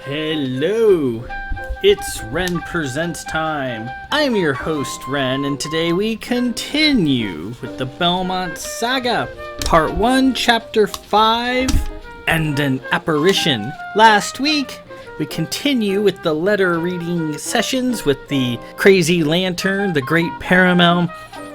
Hello, it's Ren Presents time. I'm your host, Ren, and today we continue with the Belmont Saga, Part 1, Chapter 5, and an Apparition. Last week, we continue with the letter reading sessions with the Crazy Lantern, the Great Paramount.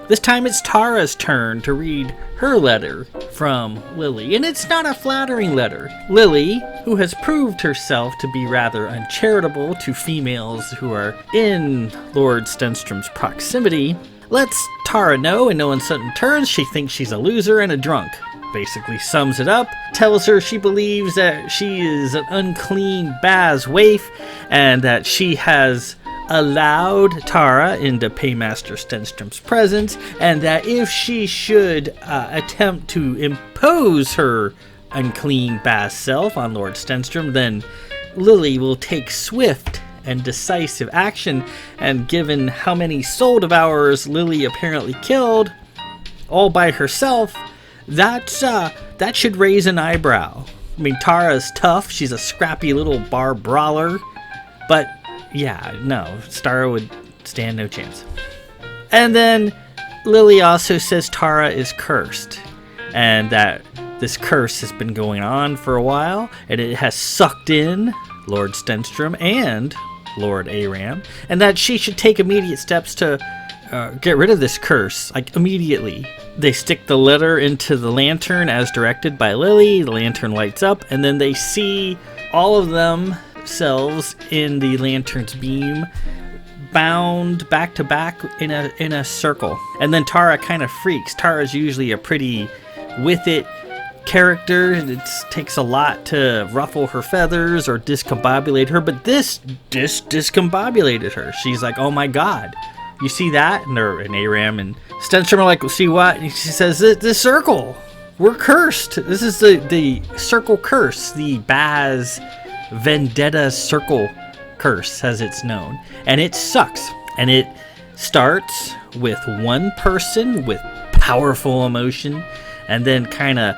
This time it's Tara's turn to read her letter from Lilly, and it's not a flattering letter. Lilly, who has proved herself to be rather uncharitable to females who are in Lord Stenstrom's proximity, lets Tara know in no uncertain terms she thinks she's a loser and a drunk. Basically sums it up, tells her she believes that she is an unclean Baz waif, and that she has allowed Tara into Paymaster Stenstrom's presence, and that if she should attempt to impose her unclean Baz self on Lord Stenstrom, then Lilly will take swift and decisive action. And given how many soul devourers Lilly apparently killed all by herself, that should raise an eyebrow. I mean, Tara's tough, she's a scrappy little bar brawler, but yeah, no, Tara would stand no chance. And then Lilly also says Tara is cursed, and that this curse has been going on for a while, and it has sucked in Lord Stenstrom and Lord Aram, and that she should take immediate steps to get rid of this curse, like immediately. They stick the letter into the lantern as directed by Lilly. The lantern lights up, and then they see all of themselves in the lantern's beam, bound back to back in a circle. And then Tara kind of freaks. Tara's usually a pretty with it character. It takes a lot to ruffle her feathers or discombobulate her, but this discombobulated her. She's like, oh my god, you see that? And Aram and Stenstrom are like, well, see what? And she says, this circle, we're cursed. This is the circle curse, the Baz Vendetta circle curse, as it's known. And it sucks. And it starts with one person with powerful emotion, and then kind of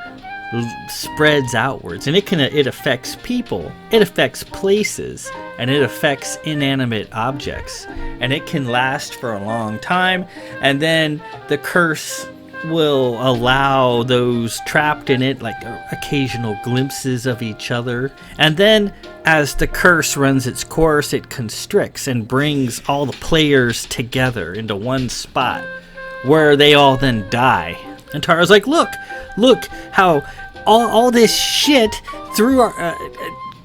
spreads outwards. And it affects people, it affects places, and it affects inanimate objects. And it can last for a long time, and then the curse will allow those trapped in it like occasional glimpses of each other. And then as the curse runs its course, it constricts and brings all the players together into one spot where they all then die. And Tara's like, look how all this shit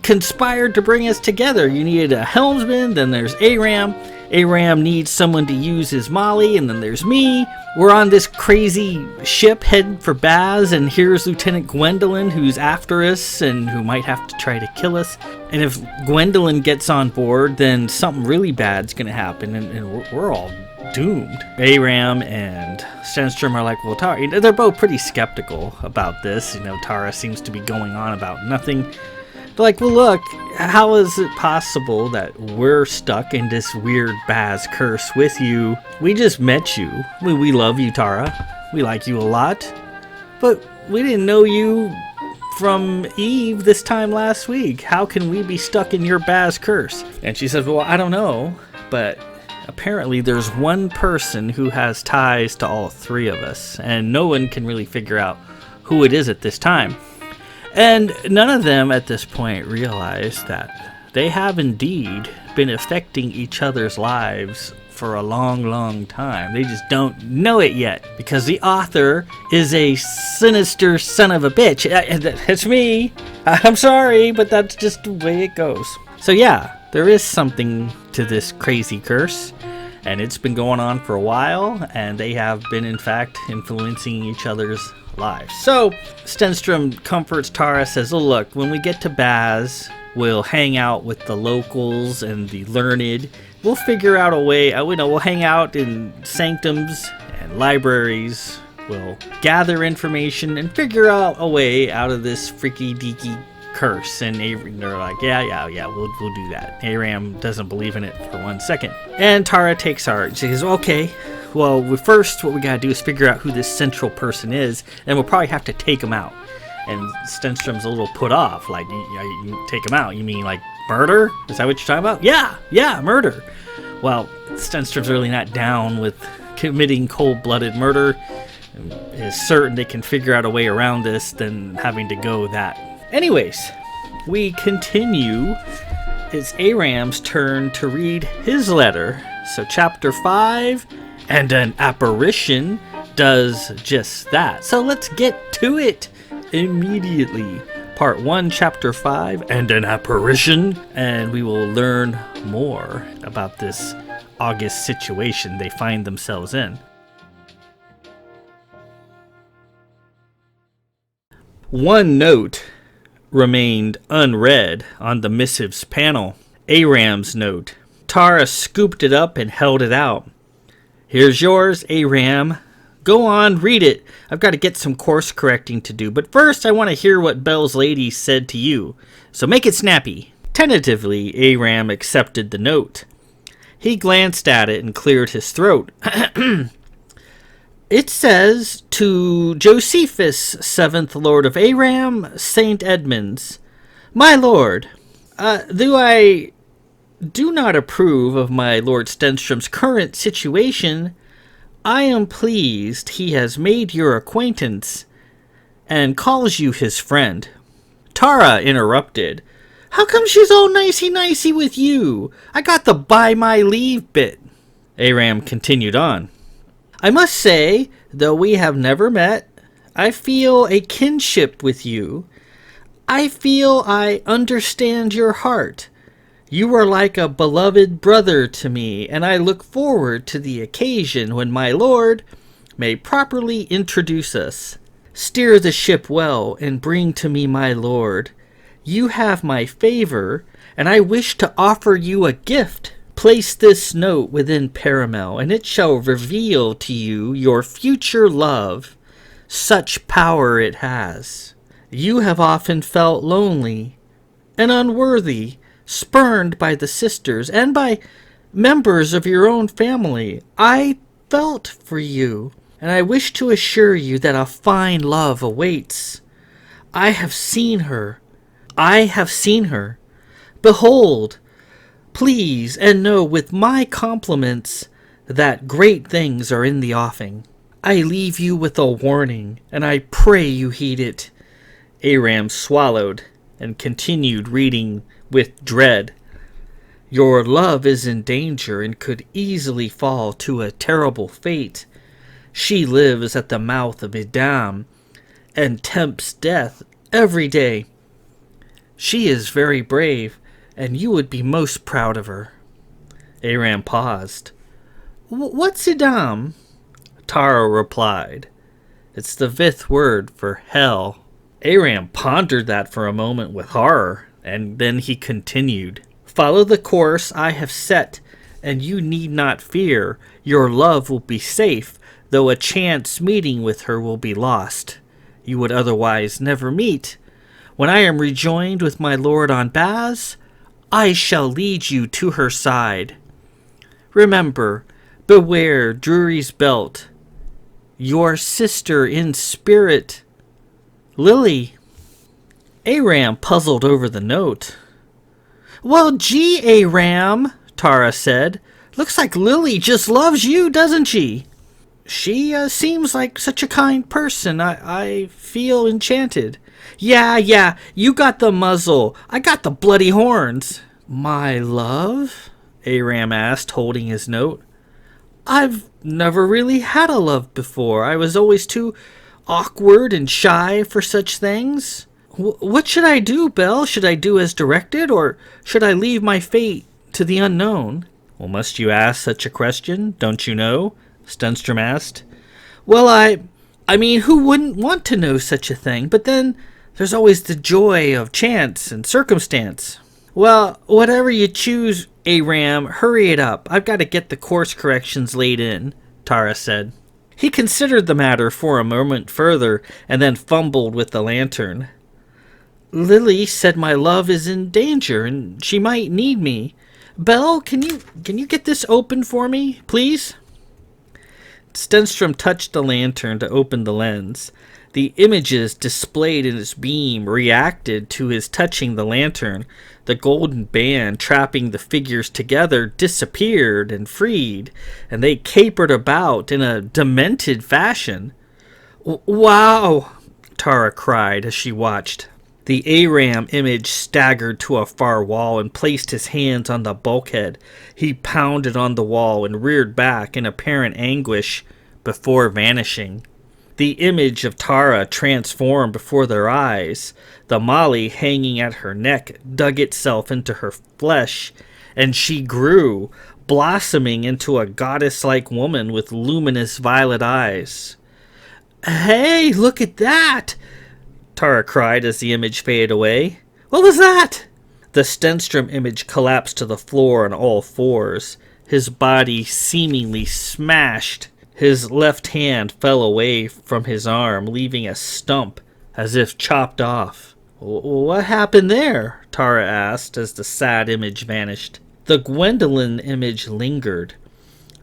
conspired to bring us together. You needed a helmsman, then there's Aram. Aram needs someone to use his molly, and then there's me. We're on this crazy ship heading for Baz, and here's Lieutenant Gwendolyn, who's after us and who might have to try to kill us. And if Gwendolyn gets on board, then something really bad's going to happen, and we're all doomed. Aram and Stenstrom are like, well, Tara, they're both pretty skeptical about this. Tara seems to be going on about nothing. They're like, well, look, how is it possible that we're stuck in this weird Baz curse with you? We just met you. We love you, Tara. We like you a lot. But we didn't know you from Eve this time last week. How can we be stuck in your Baz curse? And she says, well, I don't know, but apparently there's one person who has ties to all three of us, and no one can really figure out who it is at this time. And none of them at this point realize that they have indeed been affecting each other's lives for a long, long time. They just don't know it yet, because the author is a sinister son of a bitch. It's me. I'm sorry, but that's just the way it goes. So yeah, there is something to this crazy curse, and it's been going on for a while, and they have been, in fact, influencing each other's lives. So Stenstrom comforts Tara, says, oh, look, when we get to Baz, we'll hang out with the locals and the learned. We'll figure out a way. We'll hang out in sanctums and libraries. We'll gather information and figure out a way out of this freaky deaky curse. And they're like, yeah, we'll do that. Aram doesn't believe in it for 1 second. And Tara takes heart. She says, okay, well, first what we gotta do is figure out who this central person is, and we'll probably have to take him out. And Stenstrom's a little put off, like, you take him out, you mean like Murder? Is that what you're talking about? Yeah, murder. Well, Stenstrom's really not down with committing cold-blooded murder. It's certain they can figure out a way around this than having to go that. Anyways, we continue. It's Aram's turn to read his letter. So chapter 5, and an apparition does just that. So let's get to it immediately. Part 1, chapter 5, and an apparition. And we will learn more about this August situation they find themselves in. One note remained unread on the missive's panel. Aram's Note. Tara scooped it up and held it out. Here's yours, Aram. Go on, read it. I've got to get some course correcting to do, but first I want to hear what Belle's lady said to you. So make it snappy. Tentatively, Aram accepted the note. He glanced at it and cleared his throat. It says, to Josephus, 7th Lord of Aram, St. Edmunds. My lord, though I do not approve of my Lord Stenstrom's current situation, I am pleased he has made your acquaintance and calls you his friend. Tara interrupted. How come she's all nicey-nicey with you? I got the by my leave bit. Aram continued on. I must say, though we have never met, I feel a kinship with you. I feel I understand your heart. You are like a beloved brother to me, and I look forward to the occasion when my lord may properly introduce us. Steer the ship well and bring to me my lord. You have my favor, and I wish to offer you a gift. Place this note within Paramel, and it shall reveal to you your future love. Such power it has. You have often felt lonely and unworthy, spurned by the sisters and by members of your own family. I felt for you, and I wish to assure you that a fine love awaits. I have seen her. Behold, please, and know with my compliments that great things are in the offing. I leave you with a warning, and I pray you heed it. Aram swallowed and continued reading with dread. Your love is in danger and could easily fall to a terrible fate. She lives at the mouth of Edam and tempts death every day. She is very brave, and you would be most proud of her. Aram paused. What's Edam? Tara replied. It's the 5th word for hell. Aram pondered that for a moment with horror, and then he continued. Follow the course I have set, and you need not fear. Your love will be safe, though a chance meeting with her will be lost. You would otherwise never meet. When I am rejoined with my lord on Baz, I shall lead you to her side. Remember, beware Drury's belt. Your sister in spirit, Lilly. Aram puzzled over the note. Well, gee, Aram, Tara said. Looks like Lilly just loves you, doesn't she? She seems like such a kind person. I feel enchanted. Yeah, you got the muzzle. I got the bloody horns. My love? Aram asked, holding his note. I've never really had a love before. I was always too awkward and shy for such things. What should I do, Belle? Should I do as directed, or should I leave my fate to the unknown? Well, must you ask such a question? Don't you know? Stenstrom asked. Well, I mean, who wouldn't want to know such a thing? But then there's always the joy of chance and circumstance. Well, whatever you choose, Aram, hurry it up. I've got to get the course corrections laid in, Tara said. He considered the matter for a moment further, and then fumbled with the lantern. Lilly said my love is in danger, and she might need me. Belle, can you get this open for me, please? Stenstrom touched the lantern to open the lens. The images displayed in its beam reacted to his touching the lantern. The golden band trapping the figures together disappeared and freed, and they capered about in a demented fashion. "Wow!" Tara cried as she watched. The Aram image staggered to a far wall and placed his hands on the bulkhead. He pounded on the wall and reared back in apparent anguish before vanishing. The image of Tara transformed before their eyes. The Molly hanging at her neck dug itself into her flesh, and she grew, blossoming into a goddess-like woman with luminous violet eyes. "Hey, look at that!" Tara cried as the image faded away. "What was that?" The Stenstrom image collapsed to the floor on all fours, his body seemingly smashed. His left hand fell away from his arm, leaving a stump as if chopped off. "What happened there?" Tara asked as the sad image vanished. The Gwendolyn image lingered.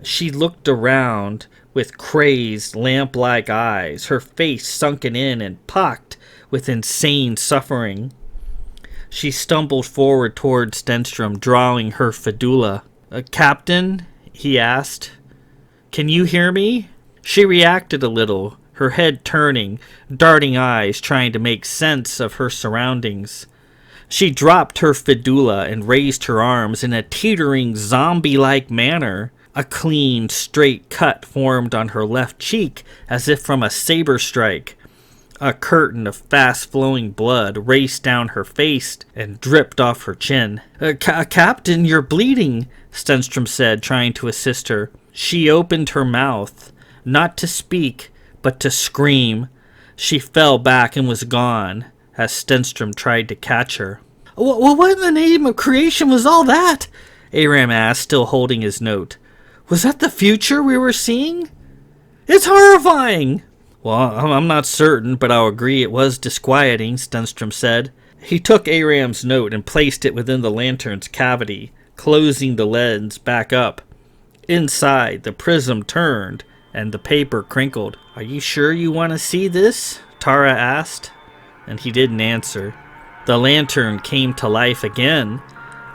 She looked around with crazed, lamp-like eyes, her face sunken in and pocked with insane suffering. She stumbled forward toward Stenstrom, drawing her fedula. "Captain?" he asked. "Can you hear me?" She reacted a little, her head turning, darting eyes trying to make sense of her surroundings. She dropped her fedula and raised her arms in a teetering, zombie-like manner. A clean, straight cut formed on her left cheek as if from a saber strike. A curtain of fast-flowing blood raced down her face and dripped off her chin. Captain, you're bleeding," Stenstrom said, trying to assist her. She opened her mouth, not to speak, but to scream. She fell back and was gone, as Stenstrom tried to catch her. What in the name of creation was all that?" Aram asked, still holding his note. "Was that the future we were seeing?" "It's horrifying!" "Well, I'm not certain, but I'll agree it was disquieting," Stenstrom said. He took Aram's note and placed it within the lantern's cavity, closing the lens back up. Inside, the prism turned, and the paper crinkled. "Are you sure you want to see this?" Tara asked, and he didn't answer. The lantern came to life again,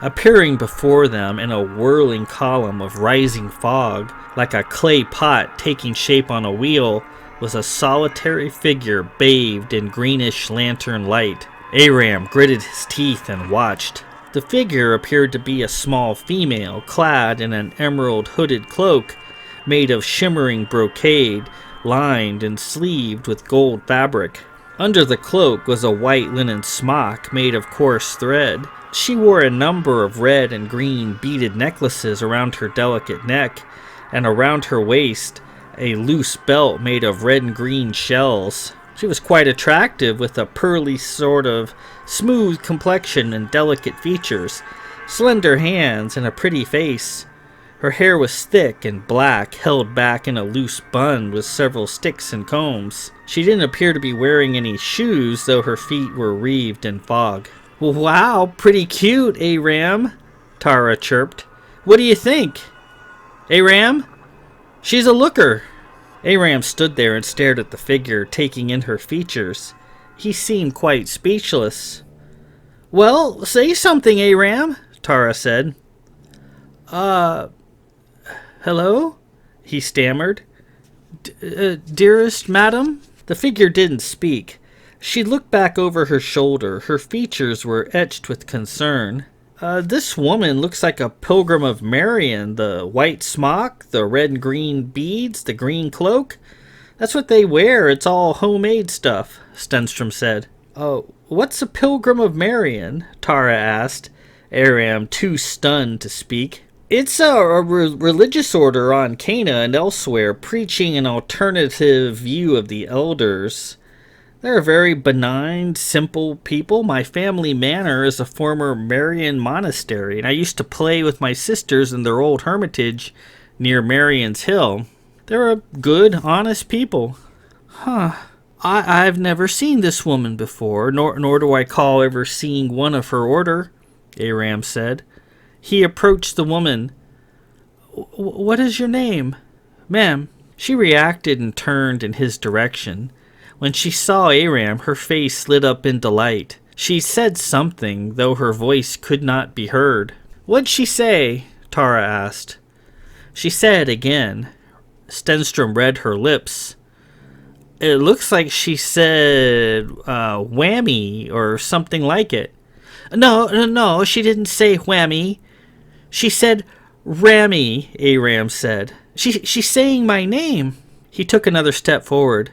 appearing before them in a whirling column of rising fog. Like a clay pot taking shape on a wheel was a solitary figure bathed in greenish lantern light. Aram gritted his teeth and watched. The figure appeared to be a small female, clad in an emerald hooded cloak made of shimmering brocade, lined and sleeved with gold fabric. Under the cloak was a white linen smock made of coarse thread. She wore a number of red and green beaded necklaces around her delicate neck, and around her waist a loose belt made of red and green shells. She was quite attractive, with a pearly sort of smooth complexion and delicate features, slender hands, and a pretty face. Her hair was thick and black, held back in a loose bun with several sticks and combs. She didn't appear to be wearing any shoes, though her feet were wreathed in fog. "Wow, pretty cute, Aram," Tara chirped. "What do you think?" "Aram? She's a looker." Aram stood there and stared at the figure, taking in her features. He seemed quite speechless. "Well, say something, Aram," Tara said. Hello?" he stammered. Dearest madam?" The figure didn't speak. She looked back over her shoulder. Her features were etched with concern. This woman looks like a Pilgrim of Marion. The white smock, the red and green beads, the green cloak. That's what they wear. It's all homemade stuff," Stenstrom said. "Oh, what's a Pilgrim of Marion?" Tara asked, Aram too stunned to speak. "It's a religious order on Cana and elsewhere, preaching an alternative view of the elders. They're very benign, simple people. My family manor is a former Marian monastery, and I used to play with my sisters in their old hermitage near Marion's Hill. They're a good, honest people." "Huh. I've never seen this woman before, nor do I call ever seeing one of her order," Aram said. He approached the woman. "What is your name, ma'am?" She reacted and turned in his direction. When she saw Aram, her face lit up in delight. She said something, though her voice could not be heard. "What'd she say?" Tara asked. She said again. Stenstrom read her lips. It looks like she said, whammy, or something like it. No, she didn't say whammy. She said Rammy, Aram said. She's saying my name. He took another step forward.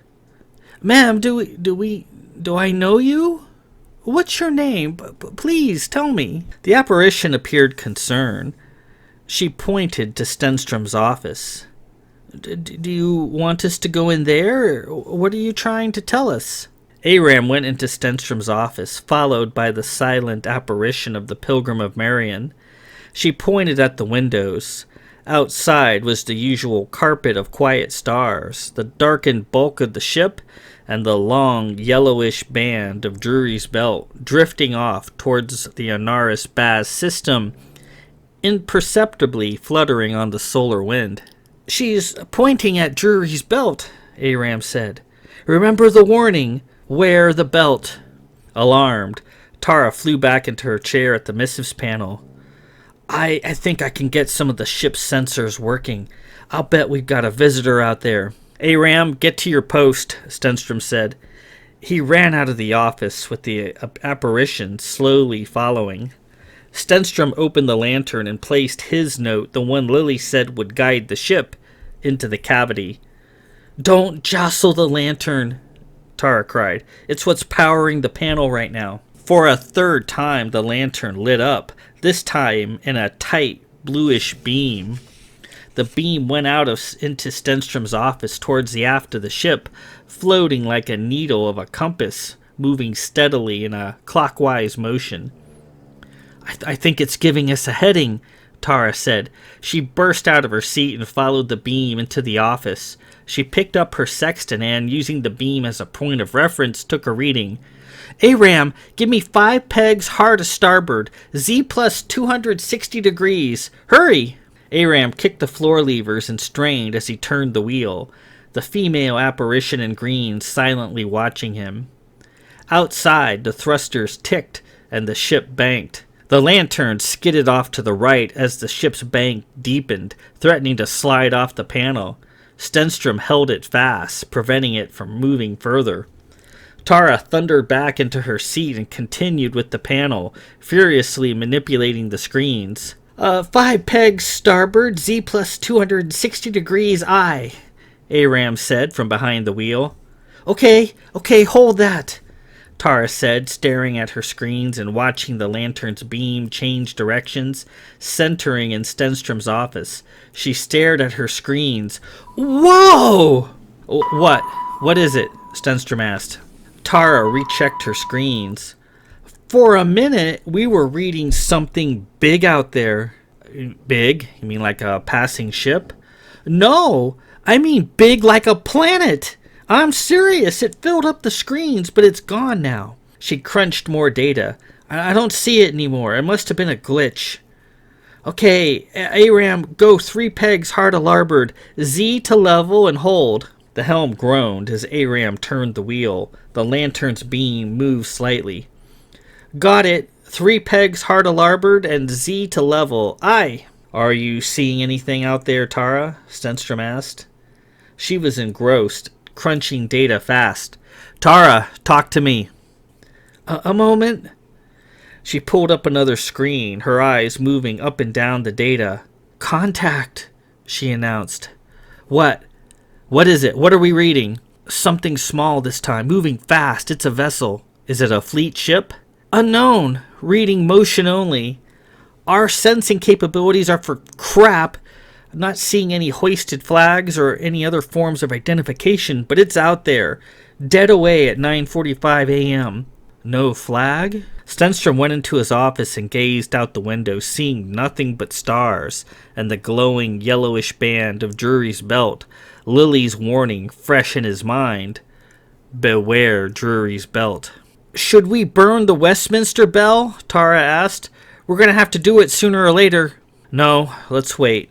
"Ma'am, do I know you? What's your name? Please tell me." The apparition appeared concerned. She pointed to Stenstrom's office. Do you want us to go in there? What are you trying to tell us?" Aram went into Stenstrom's office, followed by the silent apparition of the Pilgrim of Marion. She pointed at the windows. Outside was the usual carpet of quiet stars, the darkened bulk of the ship, and the long, yellowish band of Drury's Belt drifting off towards the Anaris Baz system, imperceptibly fluttering on the solar wind. "She's pointing at Drury's Belt," Aram said. "Remember the warning. Wear the belt." Alarmed, Tara flew back into her chair at the missives panel. I think I can get some of the ship's sensors working. I'll bet we've got a visitor out there." "Aram, get to your post," Stenstrom said. He ran out of the office with the apparition slowly following. Stenstrom opened the lantern and placed his note, the one Lilly said would guide the ship, into the cavity. "Don't jostle the lantern," Tara cried. "It's what's powering the panel right now." For a third time the lantern lit up, this time in a tight, bluish beam. The beam went out into Stenstrom's office towards the aft of the ship, floating like a needle of a compass, moving steadily in a clockwise motion. I think it's giving us a heading," Tara said. She burst out of her seat and followed the beam into the office. She picked up her sextant and, using the beam as a point of reference, took a reading. "Aram, give me 5 pegs hard to starboard, Z plus 260 degrees. Hurry!" Aram kicked the floor levers and strained as he turned the wheel, the female apparition in green silently watching him. Outside, the thrusters ticked and the ship banked. The lantern skidded off to the right as the ship's bank deepened, threatening to slide off the panel. Stenstrom held it fast, preventing it from moving further. Tara thundered back into her seat and continued with the panel, furiously manipulating the screens. 5 pegs starboard, Z plus 260 degrees I, Aram said from behind the wheel. Okay, hold that, Tara said, staring at her screens and watching the lantern's beam change directions, centering in Stenstrom's office. She stared at her screens. Whoa! What is it? Stenstrom asked. Tara rechecked her screens. For a minute, we were reading something big out there. Big? You mean like a passing ship? No, I mean big like a planet. I'm serious. It filled up the screens, but it's gone now. She crunched more data. I don't see it anymore. It must have been a glitch. Okay, Aram, go 3 pegs hard to larboard. Z to level and hold. The helm groaned as Aram turned the wheel. The lantern's beam moved slightly. Got it. 3 pegs hard to larboard and Z to level. Aye. Are you seeing anything out there, Tara? Stenstrom asked. She was engrossed, crunching data fast. Tara, talk to me. A moment. She pulled up another screen, her eyes moving up and down the data. Contact, she announced. What? What is it? What are we reading? Something small this time, moving fast. It's a vessel. Is it a fleet ship? Unknown. Reading motion only. Our sensing capabilities are for crap. I'm not seeing any hoisted flags or any other forms of identification, but it's out there. Dead away at 9:45 a.m. No flag? Stenstrom went into his office and gazed out the window, seeing nothing but stars and the glowing yellowish band of Drury's Belt, Lilly's warning fresh in his mind. Beware Drury's Belt. Should we burn the Westminster Bell? Tara asked. We're going to have to do it sooner or later. No, let's wait.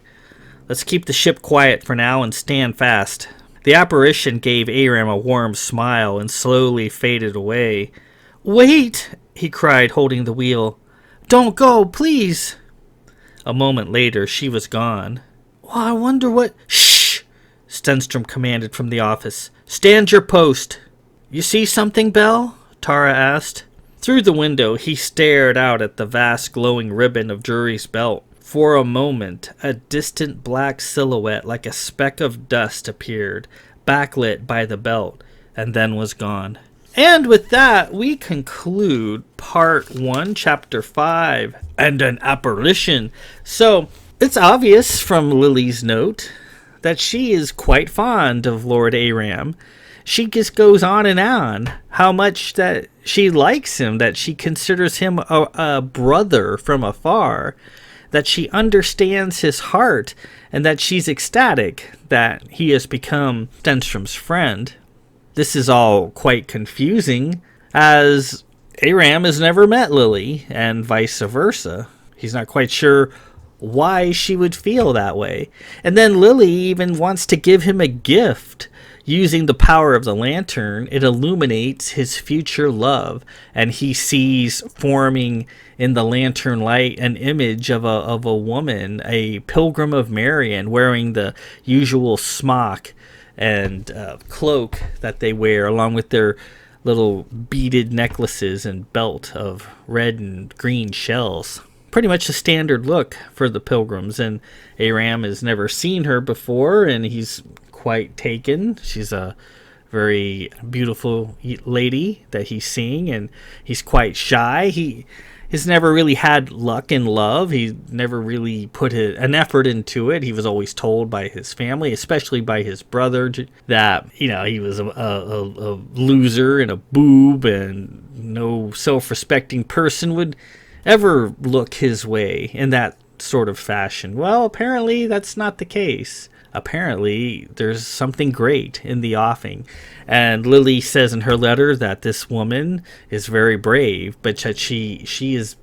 Let's keep the ship quiet for now and stand fast. The apparition gave Aram a warm smile and slowly faded away. "Wait!" he cried, holding the wheel. "Don't go, please!" A moment later, she was gone. "Well, I wonder what—" "Shh!" Stenstrom commanded from the office. "Stand your post." "You see something, Belle?" Tara asked. Through the window, he stared out at the vast glowing ribbon of Drury's belt. For a moment, a distant black silhouette like a speck of dust appeared, backlit by the belt, and then was gone. And with that, we conclude Part 1, Chapter 5, and an apparition. So, it's obvious from Lilly's note that she is quite fond of Lord Aram. She just goes on and on how much that she likes him, that she considers him a brother from afar, that she understands his heart, and that she's ecstatic that he has become Stenstrom's friend. This is all quite confusing, as Aram has never met Lilly, and vice versa. He's not quite sure why she would feel that way. And then Lilly even wants to give him a gift. Using the power of the lantern, it illuminates his future love, and he sees forming in the lantern light an image of a woman, a Pilgrim of Marion, wearing the usual smock and cloak that they wear, along with their little beaded necklaces and belt of red and green shells. Pretty much a standard look for the Pilgrims, and Aram has never seen her before, and he's quite taken. She's a very beautiful lady that he's seeing, and he's quite shy. He has never really had luck in love. He never really put an effort into it. He was always told by his family, especially by his brother, that he was a loser and a boob, and no self-respecting person would ever look his way in that sort of fashion. Well, apparently that's not the case. Apparently, there's something great in the offing. And Lilly says in her letter that this woman is very brave, but that she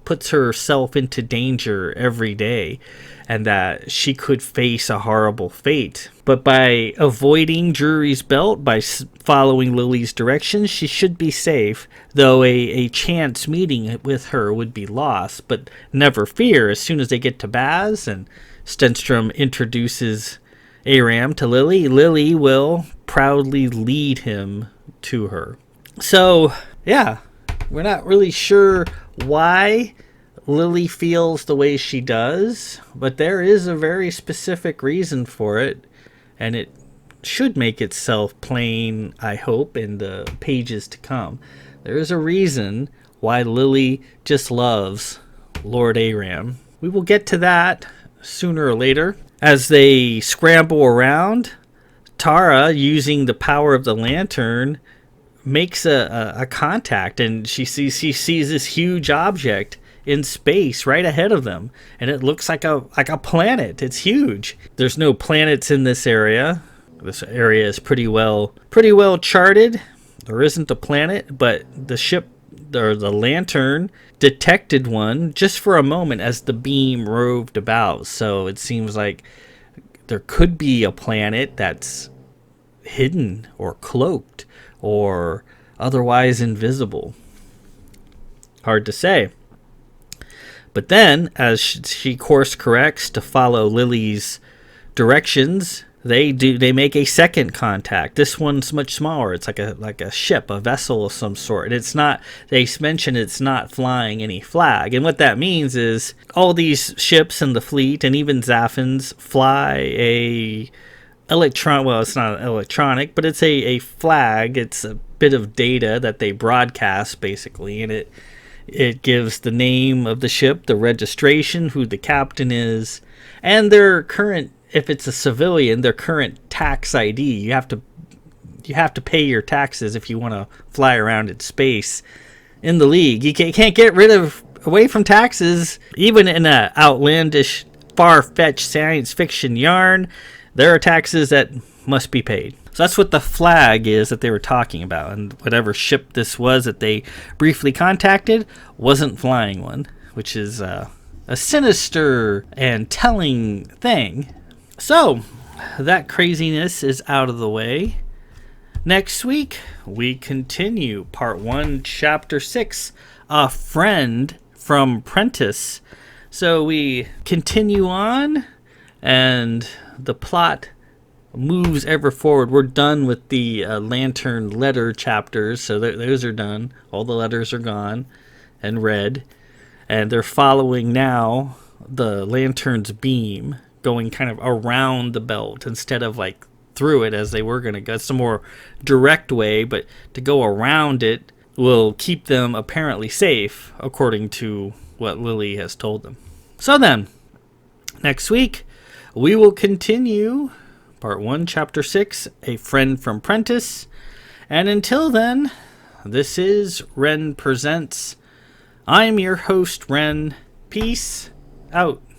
puts herself into danger every day, and that she could face a horrible fate. But by avoiding Drury's belt, by following Lilly's directions, she should be safe, though a chance meeting with her would be lost. But never fear, as soon as they get to Baz and Stenstrom introduces Aram to Lilly, Lilly will proudly lead him to her. So, yeah, we're not really sure why Lilly feels the way she does, but there is a very specific reason for it, and it should make itself plain, I hope, in the pages to come. There is a reason why Lilly just loves Lord Aram. We will get to that sooner or later. As they scramble around, Tara, using the power of the lantern, makes a contact, and she sees this huge object in space right ahead of them, and it looks like a planet. It's huge. There's no planets in this area. This area is pretty well charted. There isn't a planet, but the ship, or the lantern, detected one just for a moment as the beam roved about. So it seems like there could be a planet that's hidden or cloaked or otherwise invisible. Hard to say. But then, as she course corrects to follow Lilly's directions, they make a second contact. This one's much smaller. It's like a ship, a vessel of some sort. And it's not, they mention it's not flying any flag. And what that means is all these ships in the fleet, and even Zaffin's, fly it's not electronic, but it's a flag. It's a bit of data that they broadcast, basically, and it gives the name of the ship, the registration, who the captain is, and their current, if it's a civilian, their current tax ID. You have to pay your taxes if you want to fly around in space in the League. You can't get away from taxes. Even in an outlandish, far-fetched science fiction yarn, there are taxes that must be paid. So that's what the flag is that they were talking about. And whatever ship this was that they briefly contacted wasn't flying one, which is a sinister and telling thing. So, that craziness is out of the way. Next week, we continue Part 1, Chapter 6, A Friend from Prentice. So we continue on, and the plot moves ever forward. We're done with the Lantern letter chapters, so those are done. All the letters are gone and read. And they're following now the Lantern's beam, going kind of around the belt instead of like through it as they were going to go. It's a more direct way, but to go around it will keep them apparently safe, according to what Lilly has told them. So then, next week, we will continue Part 1, Chapter 6, A Friend from Prentice. And until then, this is Ren Presents. I'm your host, Ren. Peace out.